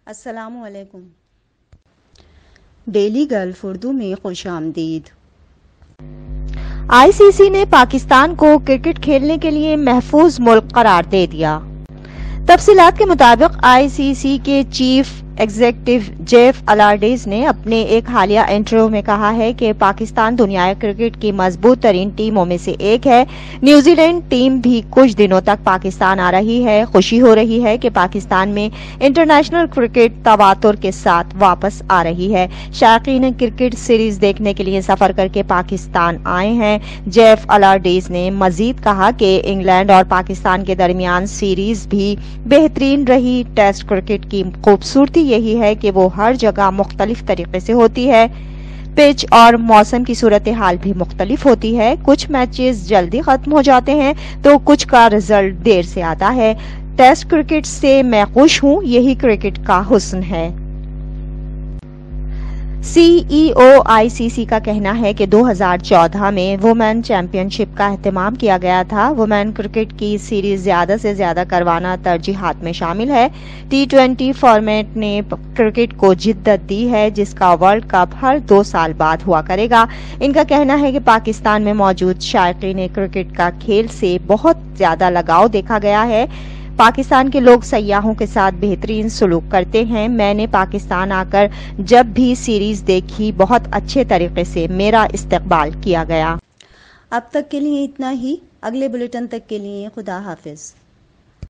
अस्सलामुअलैकुम। Daily gulf Urdu में खुशामदीद। ICC ने पाकिस्तान को क्रिकेट खेलने के लिए महफूज मुल्क करार दे दिया। तफसीलात के मुताबिक आईसीसी के चीफ एग्जीक्यूटिव जेफ अलार्डेज ने अपने एक हालिया इंटरव्यू में कहा है कि पाकिस्तान दुनिया क्रिकेट की मजबूत तरीन टीमों में से एक है। न्यूजीलैंड टीम भी कुछ दिनों तक पाकिस्तान आ रही है। खुशी हो रही है कि पाकिस्तान में इंटरनेशनल क्रिकेट तवातुर के साथ वापस आ रही है। शायकीन क्रिकेट सीरीज देखने के लिए सफर करके पाकिस्तान आए हैं। जेफ अलार्डेज ने मजीद कहा कि इंग्लैंड और पाकिस्तान के दरमियान सीरीज भी बेहतरीन रही। टेस्ट क्रिकेट की खूबसूरती यही है कि वो हर जगह मुख्तलिफ तरीके से होती है। पिच और मौसम की सूरत हाल भी मुख्तलिफ होती है। कुछ मैचेस जल्दी खत्म हो जाते हैं तो कुछ का रिजल्ट देर से आता है। टेस्ट क्रिकेट से मैं खुश हूं, यही क्रिकेट का हुस्न है। सीईओ आईसीसी का कहना है कि 2014 में वुमेन चैंपियनशिप का एहतमाम किया गया था। वुमेन क्रिकेट की सीरीज ज्यादा से ज्यादा करवाना तरजीहात में शामिल है। T20 फॉर्मेट ने क्रिकेट को जिद्दत दी है, जिसका वर्ल्ड कप हर 2 साल बाद हुआ करेगा। इनका कहना है कि पाकिस्तान में मौजूद शायकीन क्रिकेट का खेल से बहुत ज्यादा लगाव देखा गया है। पाकिस्तान के लोग सयाहों के साथ बेहतरीन सलूक करते हैं। मैंने पाकिस्तान आकर जब भी सीरीज देखी, बहुत अच्छे तरीके से मेरा इस्तकबाल किया गया। अब तक के लिए इतना ही। अगले बुलेटिन तक के लिए खुदा हाफिज।